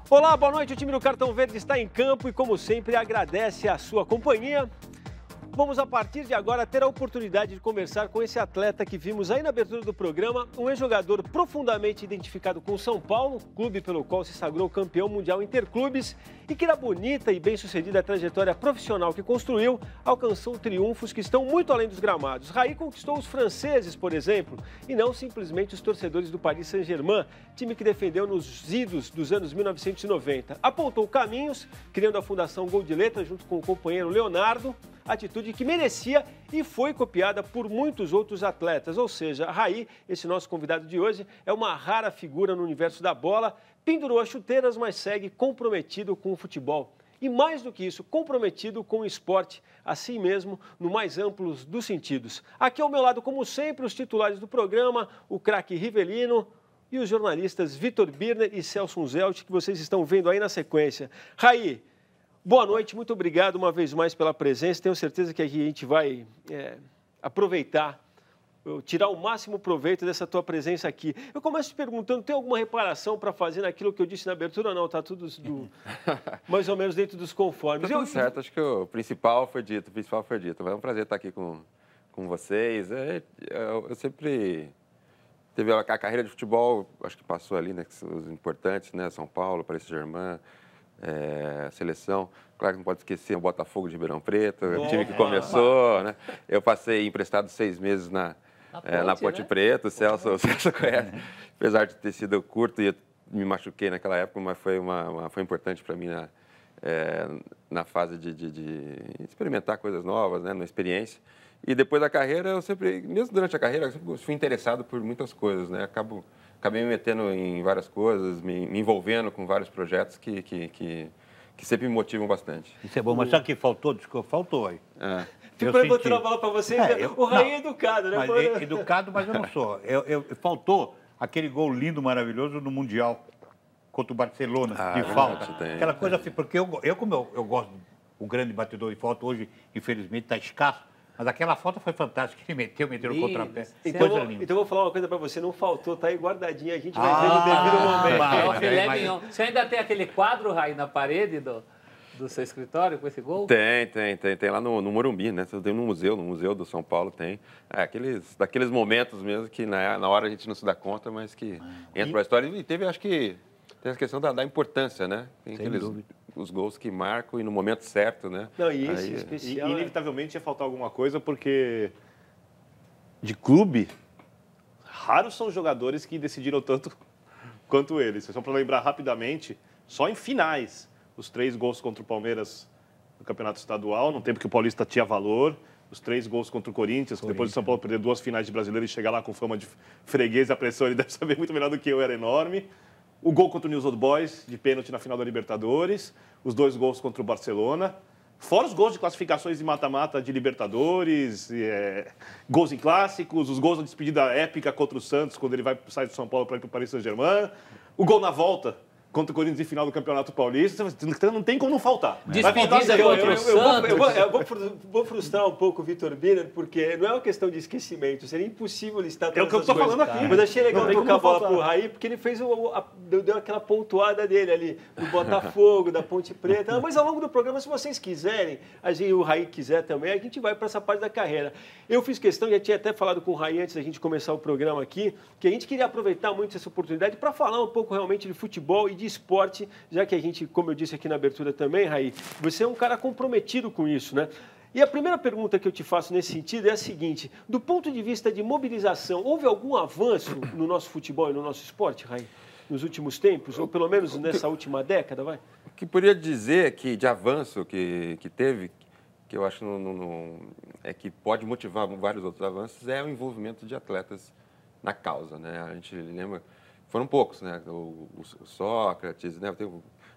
Olá, boa noite. O time do Cartão Verde está em campo e, como sempre, agradece a sua companhia. Vamos, a partir de agora, ter a oportunidade de conversar com esse atleta que vimos aí na abertura do programa, um ex-jogador profundamente identificado com o São Paulo, clube pelo qual se sagrou campeão mundial interclubes e que, na bonita e bem-sucedida trajetória profissional que construiu, alcançou triunfos que estão muito além dos gramados. Raí conquistou os franceses, por exemplo, e não simplesmente os torcedores do Paris Saint-Germain, time que defendeu nos idos dos anos 1990. Apontou caminhos, criando a Fundação Gol de Letra junto com o companheiro Leonardo, atitude que merecia e foi copiada por muitos outros atletas. Ou seja, Raí, esse nosso convidado de hoje, é uma rara figura no universo da bola, pendurou as chuteiras, mas segue comprometido com o futebol. E mais do que isso, comprometido com o esporte, assim mesmo, no mais amplo dos sentidos. Aqui ao meu lado, como sempre, os titulares do programa, o craque Rivelino e os jornalistas Vitor Birner e Celso Unzelt, que vocês estão vendo aí na sequência. Raí, boa noite, muito obrigado uma vez mais pela presença. Tenho certeza que a gente vai aproveitar, tirar o máximo proveito dessa tua presença aqui. Eu começo te perguntando, tem alguma reparação para fazer naquilo que eu disse na abertura? Não, está tudo mais ou menos dentro dos conformes. Está tudo certo, acho que o principal foi dito, É um prazer estar aqui com vocês. Eu sempre... Teve a carreira de futebol, acho que passou ali, né, os importantes, né, São Paulo, Paris Saint-Germain, seleção. Claro que não pode esquecer o Botafogo de Ribeirão Preto, o time que começou, né? Eu passei emprestado 6 meses na Ponte, né? Preta, o Celso conhece, apesar de ter sido curto e eu me machuquei naquela época, mas foi importante para mim na fase de experimentar coisas novas, né, na experiência. E depois da carreira, eu sempre, mesmo durante a carreira, eu sempre fui interessado por muitas coisas, né? Acabei me metendo em várias coisas, me envolvendo com vários projetos que sempre me motivam bastante. Isso é bom, mas sabe o que faltou? Desculpa, faltou aí. Eu vou tirar a bola para você. O Raí é educado, né? Mas educado, mas eu não sou. Faltou aquele gol lindo, maravilhoso no Mundial contra o Barcelona, de falta. Aquela coisa, porque como eu gosto do grande batedor de falta, hoje, infelizmente, está escasso. Mas aquela falta foi fantástica, que meteu no contrapé. Então eu vou falar uma coisa para você, não faltou, tá aí guardadinha, a gente vai ver no devido momento. Você ainda tem aquele quadro, Raí, na parede do seu escritório com esse gol? Tem lá no Morumbi, né? Tem no museu do São Paulo tem. Daqueles momentos mesmo que na hora a gente não se dá conta, mas que entra para a história. E teve, acho que, tem a questão da importância, né? Tem os gols que marcam e no momento certo, né? Não, e esse especial... E inevitavelmente ia faltar alguma coisa, porque de clube, raros são os jogadores que decidiram tanto quanto eles. Só para lembrar rapidamente, só em finais, os 3 gols contra o Palmeiras no Campeonato Estadual, no tempo que o Paulista tinha valor, os 3 gols contra o Corinthians, que depois do São Paulo perder 2 finais de Brasileiro e chegar lá com fama de freguês, a pressão, ele deve saber muito melhor do que eu, era enorme. O gol contra o News Old Boys, de pênalti na final da Libertadores. Os 2 gols contra o Barcelona. Fora os gols de classificações de mata-mata de Libertadores, gols em clássicos, os gols da despedida épica contra o Santos, quando ele sai do São Paulo para ir para o Paris Saint-Germain. O gol na volta contra o Corinthians em final do Campeonato Paulista. Não tem como não faltar. Despedida contra o Santos. Eu vou frustrar um pouco o Vitor Birner, porque não é uma questão de esquecimento. Seria impossível listar todas essas coisas. É o que eu estou falando aqui. Mas achei legal tocar a bola para o Raí, porque ele fez deu aquela pontuada dele ali, do Botafogo, da Ponte Preta. Mas ao longo do programa, se vocês quiserem, o Raí quiser também, a gente vai para essa parte da carreira. Eu fiz questão, já tinha até falado com o Raí antes da gente começar o programa aqui, que a gente queria aproveitar muito essa oportunidade para falar um pouco realmente de futebol e de esporte, já que a gente, como eu disse aqui na abertura também, Raí, você é um cara comprometido com isso, né? E a primeira pergunta que eu te faço nesse sentido é a seguinte: do ponto de vista de mobilização, houve algum avanço no nosso futebol e no nosso esporte, Raí, nos últimos tempos, ou pelo menos nessa última década, vai? O que poderia dizer que de avanço que teve, que eu acho é que pode motivar vários outros avanços, é o envolvimento de atletas na causa, né? A gente lembra, foram poucos, né? O Sócrates, né? Tem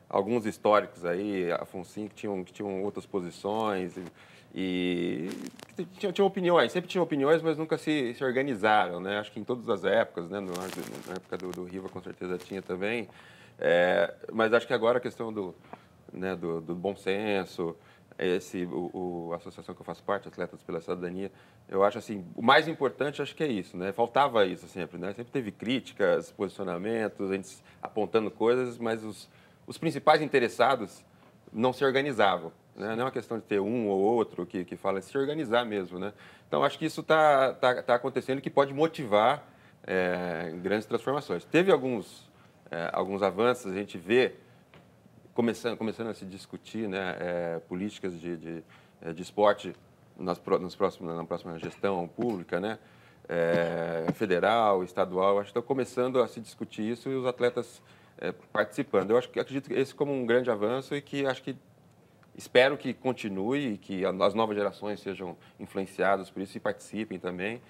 alguns históricos aí, Afonso, que tinham outras posições e tinham opiniões, sempre tinham opiniões, mas nunca se organizaram, né? Acho que em todas as épocas, né? Na época do Riva, com certeza tinha também. Mas acho que agora a questão do bom senso, a associação que eu faço parte, Atletas pela Cidadania, eu acho assim, o mais importante acho que é isso, né? Faltava isso sempre, né? Sempre teve críticas, posicionamentos, a gente apontando coisas, mas os principais interessados não se organizavam, né? Não é uma questão de ter um ou outro que fala, é se organizar mesmo, né? Então, acho que isso tá acontecendo, que pode motivar grandes transformações. Teve alguns avanços, a gente vê começando a se discutir, né, políticas de esporte na próxima gestão pública, né, federal, estadual. Acho que estão começando a se discutir isso e os atletas participando. Eu acredito que esse como um grande avanço e que espero que continue e que as novas gerações sejam influenciadas por isso e participem também.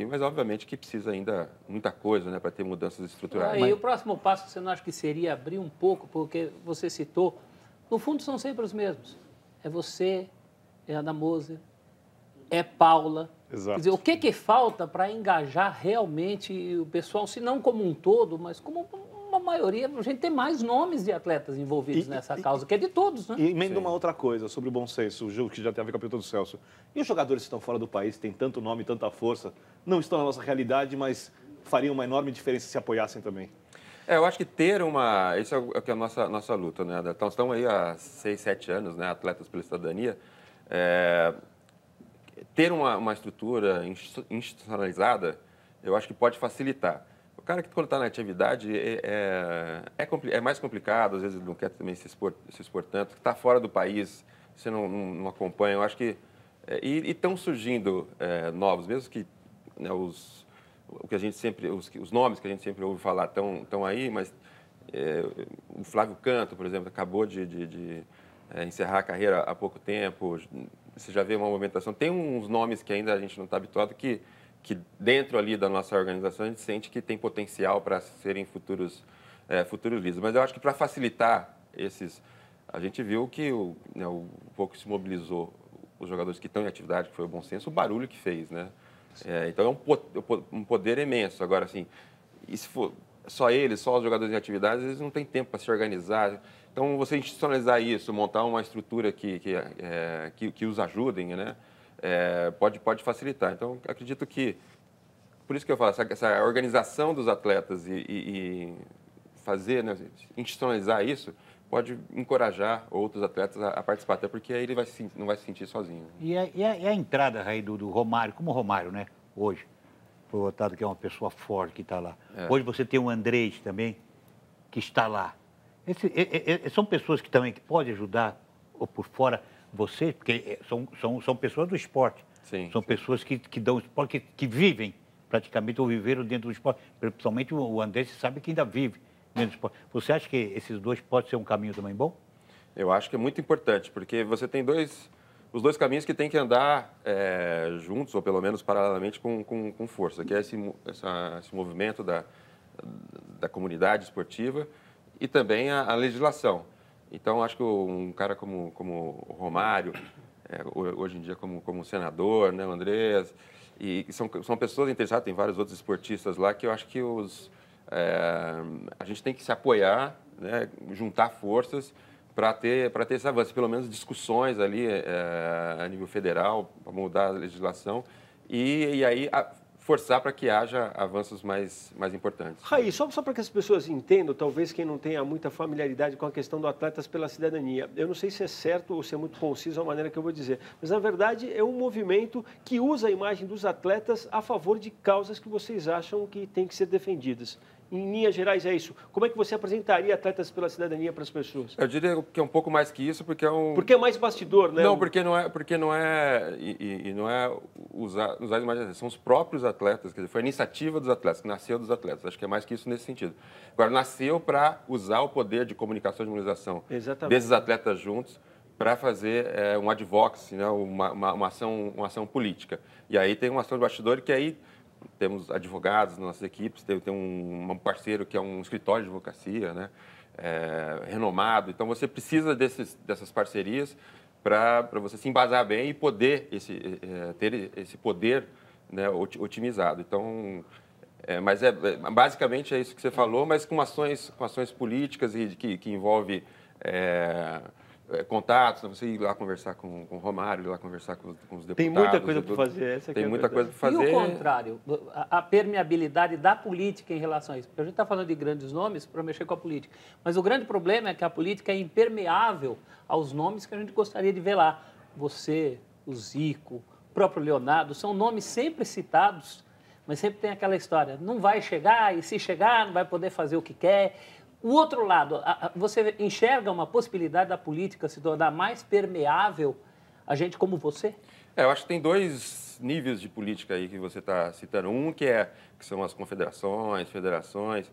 Mas, obviamente, que precisa ainda muita coisa, né, para ter mudanças estruturais. E o próximo passo, você não acha que seria abrir um pouco, porque você citou, no fundo são sempre os mesmos. É você, é Ana Moser, é Paula. Exato. Quer dizer, o que falta para engajar realmente o pessoal, se não como um todo, mas como uma maioria, a gente tem mais nomes de atletas envolvidos nessa causa, que é de todos, né? E emenda uma outra coisa sobre o bom senso, o jogo que já tem a ver com a pergunta do Celso. E os jogadores que estão fora do país, têm tanto nome, tanta força, não estão na nossa realidade, mas fariam uma enorme diferença se apoiassem também? Eu acho que isso é o que é a nossa luta, né? Então, estamos aí há 6, 7 anos, né, Atletas pela Cidadania. Ter uma estrutura institucionalizada, eu acho que pode facilitar. O cara que, quando está na atividade, é mais complicado, às vezes ele não quer também se expor tanto, que está fora do país, você não acompanha. Eu acho que... E estão surgindo novos, mesmo que, né, os nomes que a gente sempre ouve falar estão aí, mas o Flávio Canto, por exemplo, acabou de encerrar a carreira há pouco tempo. Você já vê uma movimentação. Tem uns nomes que ainda a gente não está habituado, que dentro ali da nossa organização a gente sente que tem potencial para serem futuros líderes. Mas eu acho que para facilitar a gente viu que um pouco se mobilizou os jogadores que estão em atividade, que foi o bom senso, o barulho que fez, né? Então é um poder imenso. Agora, assim, e se for só os jogadores em atividade, eles não têm tempo para se organizar. Então, você institucionalizar isso, montar uma estrutura que os ajudem, né? Pode facilitar. Então, acredito que, por isso que eu falo, essa organização dos atletas e fazer, né, institucionalizar isso, pode encorajar outros atletas a participar, até porque aí ele não vai se sentir sozinho. E a entrada, Raí, do Romário, como o Romário, né, hoje, foi votado que é uma pessoa forte que está lá. Hoje você tem o Andrés também, que está lá. São pessoas que também podem ajudar, ou por fora, você, porque são pessoas do esporte. Sim, são pessoas que dão esporte, que vivem praticamente ou viveram dentro do esporte. Principalmente o André, você sabe que ainda vive dentro do esporte. Você acha que esses dois podem ser um caminho também bom? Eu acho que é muito importante, porque você tem os dois caminhos que tem que andar juntos, ou pelo menos paralelamente, com força, que é esse movimento da comunidade esportiva e também a legislação. Então, acho que um cara como o Romário, hoje em dia como senador, né, o Andrés, e são pessoas interessadas, tem vários outros esportistas lá, que eu acho que a gente tem que se apoiar, né, juntar forças para ter esse avanço, pelo menos discussões ali a nível federal, para mudar a legislação, e aí forçar para que haja avanços mais importantes. Raí, só para que as pessoas entendam, talvez quem não tenha muita familiaridade com a questão do Atletas pela Cidadania, eu não sei se é certo ou se é muito conciso a maneira que eu vou dizer, mas na verdade é um movimento que usa a imagem dos atletas a favor de causas que vocês acham que têm que ser defendidas. Em linhas gerais é isso. Como é que você apresentaria Atletas pela Cidadania para as pessoas? Eu diria que é um pouco mais que isso, porque é um... Porque é mais bastidor, né? Não, porque não é usar as imagens, são os próprios atletas, quer dizer, foi a iniciativa dos atletas, que nasceu dos atletas. Acho que é mais que isso nesse sentido. Agora, nasceu para usar o poder de comunicação e de mobilização desses atletas juntos para fazer um advocacy, né, uma ação política. E aí tem uma ação de bastidor que aí temos advogados nas nossas equipes, tem um parceiro que é um escritório de advocacia, né, renomado. Então, você precisa dessas parcerias para você se embasar bem e poder ter esse poder, né, otimizado. Então, mas basicamente é isso que você falou, mas com ações políticas e que envolve contatos, você ir lá conversar com o Romário, ir lá conversar com os deputados. Tem muita coisa para fazer. Tem muita coisa para fazer. E o contrário, a permeabilidade da política em relação a isso. Porque a gente está falando de grandes nomes para mexer com a política. Mas o grande problema é que a política é impermeável aos nomes que a gente gostaria de ver lá. Você, o Zico, o próprio Leonardo, são nomes sempre citados, mas sempre tem aquela história. Não vai chegar, e se chegar, não vai poder fazer o que quer. O outro lado, você enxerga uma possibilidade da política se tornar mais permeável a gente como você? Eu acho que tem dois níveis de política aí que você está citando. Um que são as confederações, federações,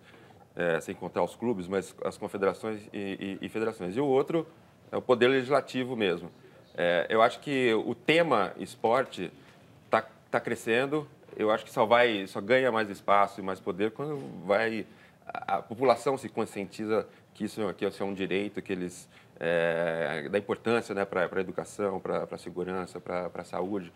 sem contar os clubes, mas as confederações e federações. E o outro é o poder legislativo mesmo. Eu acho que o tema esporte está crescendo. Eu acho que só ganha mais espaço e mais poder quando a população se conscientiza que isso é um direito, que eles da importância, né, para a educação, para a segurança, para a saúde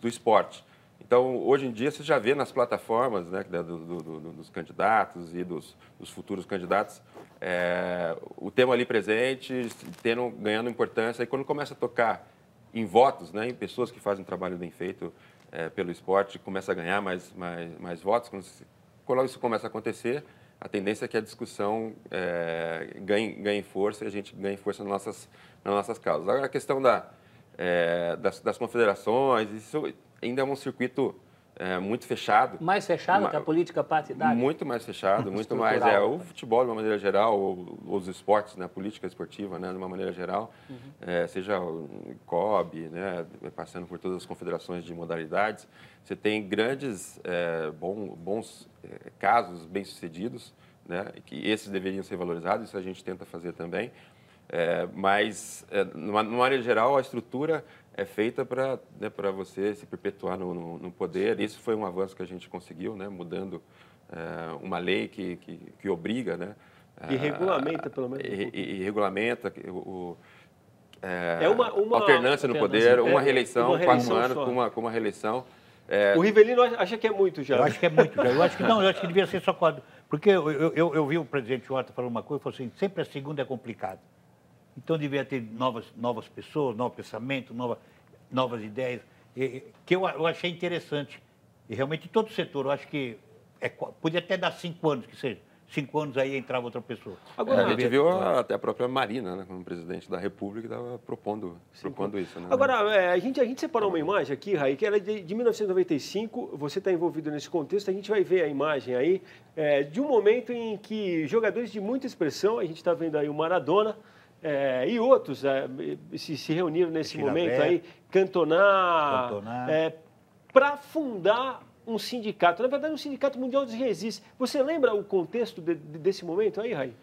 do esporte. Então, hoje em dia, você já vê nas plataformas, né, dos candidatos e dos futuros candidatos o tema ali presente, ganhando importância. E quando começa a tocar em votos, né, em pessoas que fazem um trabalho bem feito pelo esporte, começa a ganhar mais votos. Quando isso começa a acontecer, a tendência é que a discussão ganhe força e a gente ganhe força nas nossas causas. Agora, a questão das confederações, isso ainda é um circuito muito fechado. Mais fechado que a política partidária? Muito mais fechado, muito mais. O futebol, de uma maneira geral, ou os esportes, né, a política esportiva, né, de uma maneira geral, seja o COB, né, passando por todas as confederações de modalidades, você tem grandes, bons casos bem-sucedidos, né, que esses deveriam ser valorizados, isso a gente tenta fazer também. Mas, numa maneira geral, a estrutura é feita para você se perpetuar no poder. Isso foi um avanço que a gente conseguiu, né, mudando uma lei que obriga, né, e regulamenta, pelo menos. E regulamenta uma alternância no poder, uma reeleição, 4 anos com uma reeleição. O Rivelino acha que é muito já. Eu acho que é muito já. Eu acho que devia ser só 4. Porque eu vi o presidente Horta falando uma coisa, falou assim, sempre a segunda é complicado. Então, devia ter novas pessoas, novo pensamento, novas ideias, que eu achei interessante. E realmente, em todo o setor, eu acho que podia até dar 5 anos, que seja. 5 anos aí entrava outra pessoa. Agora, a gente viu até a própria Marina, né, como presidente da República, estava propondo isso. Né? Agora, a gente separou uma imagem aqui, Raí, que era de 1995, você está envolvido nesse contexto, a gente vai ver a imagem aí de um momento em que jogadores de muita expressão, a gente está vendo aí o Maradona, e outros se reuniram nesse momento aí, Cantona, para fundar um sindicato. Na verdade, um sindicato mundial de resistência. Você lembra o contexto desse momento aí, Raí?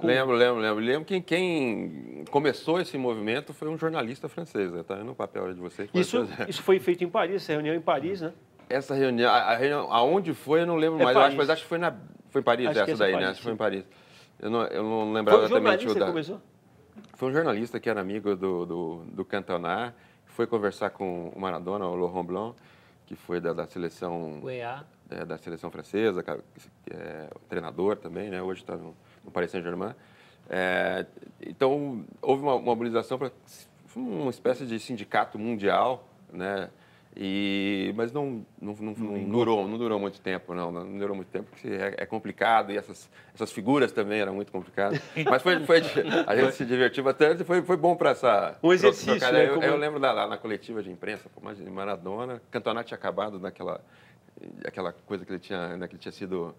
Lembro que quem começou esse movimento foi um jornalista francês, está no papel de vocês. Isso foi feito em Paris, essa reunião em Paris, né? Essa reunião, aonde foi, eu não lembro mais, mas acho que foi em Paris, essa daí, né? Acho que foi em Paris. Eu não lembrava exatamente o dado. Começou? Foi um jornalista que era amigo do Cantona, foi conversar com o Maradona, o Laurent Blanc, que foi da seleção da seleção francesa, que é o treinador também, né? Hoje está no Paris Saint-Germain. Então, houve uma mobilização para uma espécie de sindicato mundial, né? Mas não durou muito tempo, não durou muito tempo, porque é complicado e essas figuras também eram muito complicadas. Mas a gente se divertiu bastante, foi bom para essa... Um exercício, né? Eu lembro lá na coletiva de imprensa, Maradona, Cantona tinha acabado aquela coisa que ele tinha, né, que ele tinha sido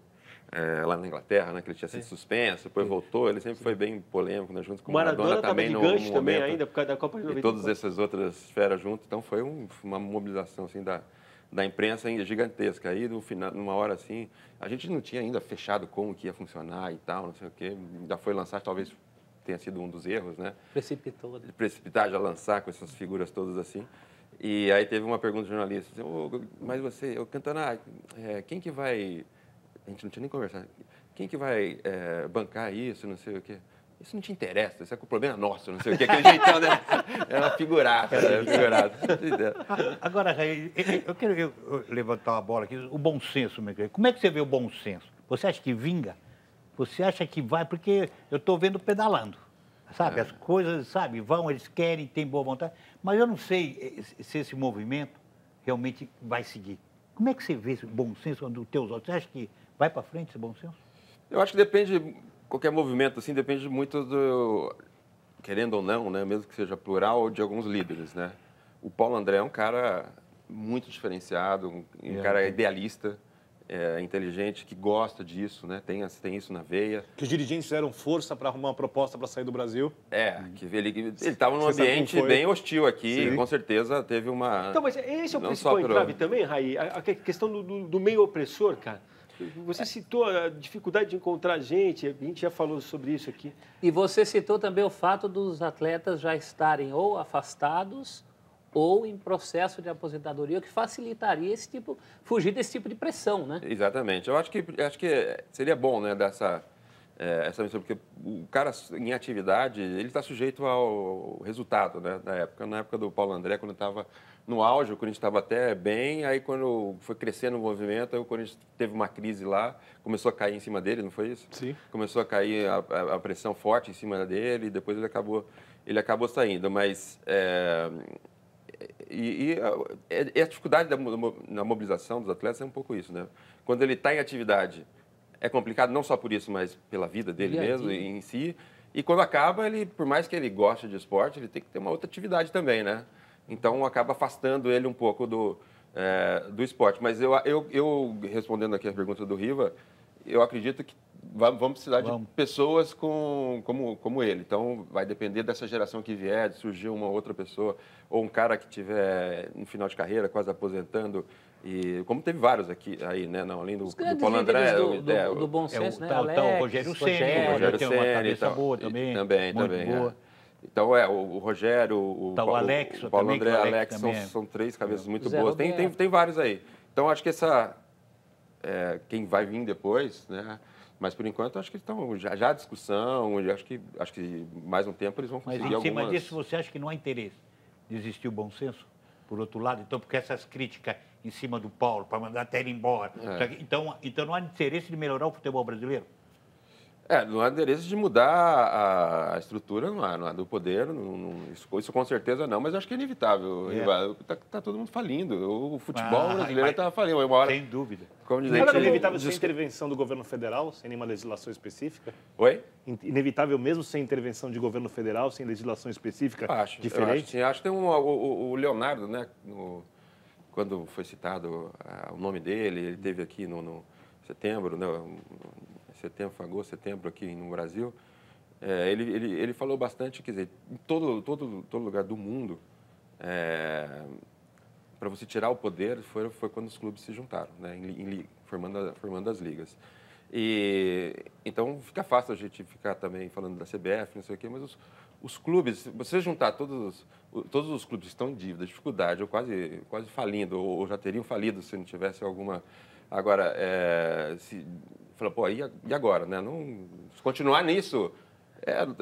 lá na Inglaterra, né, que ele tinha sido suspenso, depois voltou, ele sempre foi bem polêmico, né, junto com o Maradona também no gancho também ainda, por causa da Copa de 94. E todas essas outras esferas junto, então foi uma mobilização assim da imprensa ainda gigantesca. Aí, no final, numa hora assim, a gente não tinha ainda fechado como que ia funcionar e tal, não sei o quê, ainda foi lançar, talvez tenha sido um dos erros, né? Precipitou. De precipitar, já lançar com essas figuras todas assim. E aí teve uma pergunta do jornalista, assim, mas você, Cantona, quem que vai... A gente não tinha nem conversado. Quem que vai bancar isso, não sei o quê? Isso não te interessa, isso é o problema nosso, não sei o quê. Aquele jeitão, né? É uma figurata, né? Figurata. Agora, eu quero levantar uma bola aqui, o bom senso, meu querido. Como é que você vê o bom senso? Você acha que vinga? Você acha que vai? Porque eu estou vendo pedalando, sabe? As coisas, sabe, vão, eles querem, têm boa vontade, mas eu não sei se esse movimento realmente vai seguir. Como é que você vê esse bom senso dos teus olhos? Você acha que vai para frente esse bom senso? Eu acho que depende, qualquer movimento assim, depende muito do, querendo ou não, né, mesmo que seja plural, de alguns líderes, né? O Paulo André é um cara muito diferenciado, um cara idealista, inteligente, que gosta disso, né? Tem isso na veia. Que os dirigentes fizeram força para arrumar uma proposta para sair do Brasil. Que ele estava num ambiente bem hostil aqui, sim. Com certeza teve uma... Então, mas esse é o principal entrave também, Raí? A questão do meio opressor, cara. Você citou a dificuldade de encontrar gente, a gente já falou sobre isso aqui. E você citou também o fato dos atletas já estarem ou afastados ou em processo de aposentadoria, o que facilitaria fugir desse tipo de pressão, né? Exatamente. Eu acho que seria bom, né, essa missão, porque o cara em atividade, ele está sujeito ao resultado, né, da época. Na época do Paulo André, quando estava no auge, o Corinthians estava até bem, aí quando foi crescendo o movimento, aí o Corinthians teve uma crise lá, começou a cair em cima dele, não foi isso? Sim. Começou a cair a pressão forte em cima dele, e depois ele acabou saindo, mas... a dificuldade na mobilização dos atletas é um pouco isso, né? Quando ele está em atividade, é complicado não só por isso, mas pela vida dele mesmo, em si. E quando acaba, por mais que ele goste de esporte, ele tem que ter uma outra atividade também, né? Então, acaba afastando ele um pouco do esporte. Mas eu respondendo aqui a pergunta do Riva, eu acredito que vamos precisar de pessoas como ele. Então, vai depender dessa geração que vier, de surgir uma outra pessoa, ou um cara que tiver no final de carreira, quase aposentando. E como teve vários aí, né? Não, além do Paulo André. Do bom senso, né? O Rogério Ceni tem uma cabeça boa também. Também. Boa. Então, o Rogério, o Alex, o Paulo também, André, Alex são três cabeças muito boas. Tem vários aí. Então, acho que quem vai vir depois, né? Mas, por enquanto, acho que estão já a discussão, acho que mais um tempo eles vão conseguir algumas... Mas em cima disso, você acha que não há interesse de existir o bom senso? Por outro lado, então, porque essas críticas em cima do Paulo, para mandar até ele embora, então não há interesse de melhorar o futebol brasileiro? Não há interesse de mudar a estrutura, não há do poder, isso com certeza não, mas acho que é inevitável. Está todo mundo falindo, o futebol brasileiro está falindo. Uma hora, sem dúvida. Como dizer, é inevitável sem intervenção do governo federal, sem nenhuma legislação específica? Oi? Inevitável mesmo sem intervenção de governo federal, sem legislação específica diferente? Acho que tem o Leonardo, né, quando foi citado o nome dele, ele esteve aqui no setembro, né, agosto, setembro aqui no Brasil, ele falou bastante, quer dizer, em todo lugar do mundo, para você tirar o poder foi quando os clubes se juntaram, né, formando as ligas. E então fica fácil a gente ficar também falando da CBF, não sei o quê, mas os clubes, você juntar todos os clubes que estão em dívida, dificuldade, ou quase falindo, ou já teriam falido se não tivesse alguma... Agora, fala, pô, e agora, né? Se continuar nisso,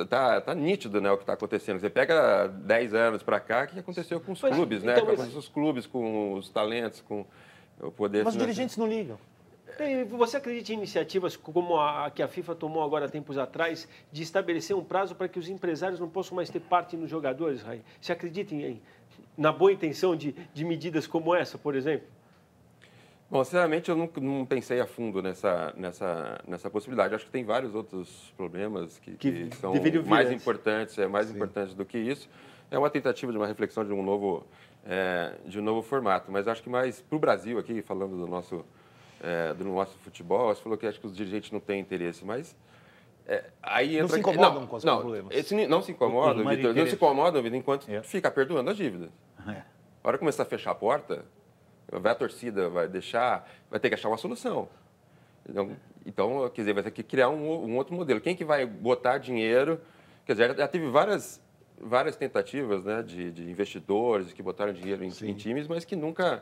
tá nítido, né, o que está acontecendo. Você pega 10 anos para cá, o que aconteceu com os clubes, né? Com os clubes, com os talentos, com o poder... Mas os dirigentes não ligam. Você acredita em iniciativas como a que a FIFA tomou agora tempos atrás, de estabelecer um prazo para que os empresários não possam mais ter parte nos jogadores, Raí? Você acredita na boa intenção de medidas como essa, por exemplo? Bom, sinceramente, eu não pensei a fundo nessa possibilidade. Acho que tem vários outros problemas que são mais importantes do que isso. É uma tentativa de uma reflexão de um novo formato. Mas acho que mais para o Brasil, aqui, falando do nosso do nosso futebol, você falou que acho que os dirigentes não têm interesse, mas aí entra... Não se incomodam com os problemas. Não se incomodam, Vitor, não se incomodam, Vitor, enquanto fica perdoando as dívidas. A hora que começar a fechar a porta, vai a torcida, vai ter que achar uma solução. Então, quer dizer, vai ter que criar um outro modelo. Quem que vai botar dinheiro? Quer dizer, já teve várias tentativas, né, de investidores que botaram dinheiro em times, mas que nunca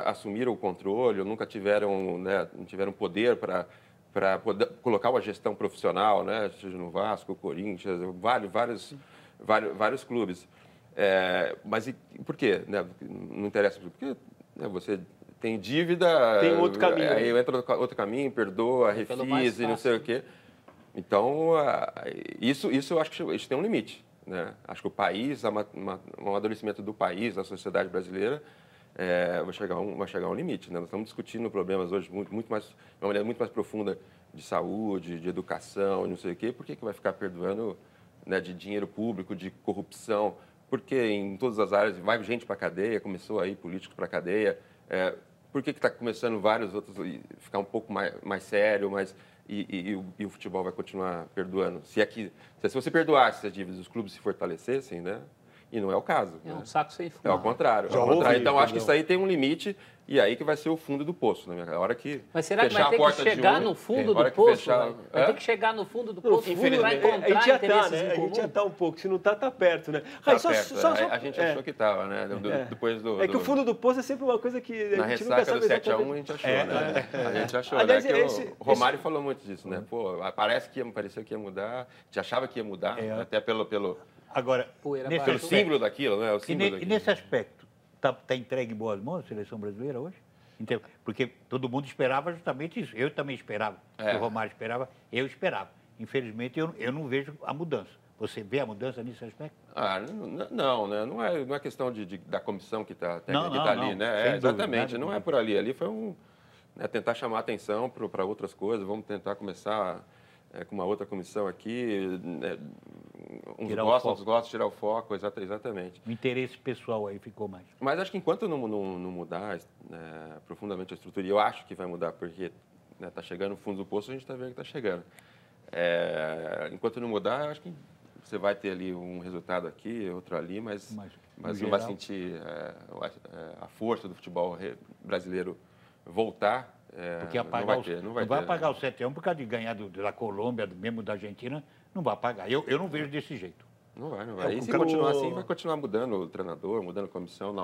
assumiram o controle, ou nunca tiveram, né, não tiveram poder para poder colocar uma gestão profissional, né, seja no Vasco, Corinthians, vários clubes. Mas por quê? Né? Não interessa. Porque você tem dívida... Tem outro caminho. Aí entra outro caminho, perdoa, refis e não sei o quê. Então, isso eu acho que isso tem um limite. Né? Acho que o país, o amadurecimento do país, da sociedade brasileira, vai chegar a um limite. Né? Nós estamos discutindo problemas hoje de uma maneira muito mais profunda de saúde, de educação, não sei o quê. Por que vai ficar perdoando, né, de dinheiro público, de corrupção? Porque em todas as áreas vai gente para a cadeia, começou aí políticos para a cadeia. Por que está começando vários outros ficar um pouco mais sério, e o futebol vai continuar perdoando? Se você perdoasse as dívidas, os clubes se fortalecessem, né? E não é o caso. É um né? saco sem fundo. É ao contrário. Então, acho que isso aí tem um limite e aí que vai ser o fundo do poço. Né? A hora que Mas será que vai ter que chegar no fundo do poço? Vai ter que chegar no fundo do poço? Infelizmente, a gente já está, né? A gente já está um pouco. Se não está, está perto, né? A gente achou que estava, né? Depois do... que o fundo do poço é sempre uma coisa que a gente nunca sabe exatamente. Na ressaca do 7-1 a gente achou, né? A gente achou, aliás, né? O Romário falou muito disso, né? Pô, pareceu que ia mudar. A gente achava que ia mudar, até pelo Agora, pelo símbolo daquilo, né? E nesse aspecto, está entregue em boas mãos a seleção brasileira hoje? Porque todo mundo esperava justamente isso. Eu também esperava. O Romário esperava, eu esperava. Infelizmente, eu não vejo a mudança. Você vê a mudança nesse aspecto? Não, né? Não é questão da comissão que está ali, né? Exatamente, não é por ali. Ali foi tentar chamar a atenção para outras coisas. Vamos tentar começar com uma outra comissão aqui. Uns gostam, tirar o foco, exatamente. O interesse pessoal aí ficou mais. Mas acho que enquanto não mudar profundamente a estrutura, e eu acho que vai mudar, porque está chegando no fundo do poço, a gente está vendo que está chegando. Enquanto não mudar, acho que você vai ter ali um resultado aqui, outro ali, mas não vai sentir a força do futebol brasileiro voltar. Porque não vai apagar o 7-1 por causa de ganhar da Colômbia, mesmo da Argentina, não vai apagar. Eu não vejo desse jeito. Não vai. E se continuar assim, vai continuar mudando o treinador, mudando a comissão.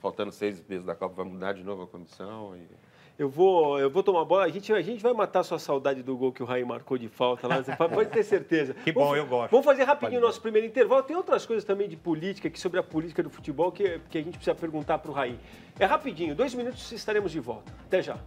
Faltando 6 meses da Copa, vai mudar de novo a comissão. Eu vou tomar bola. A gente vai matar a sua saudade do gol que o Raí marcou de falta lá. Você pode ter certeza. Que bom, eu gosto. Vamos fazer rapidinho o nosso primeiro intervalo. Tem outras coisas também de política, sobre a política do futebol, que a gente precisa perguntar para o Raí. É rapidinho, 2 minutos e estaremos de volta. Até já.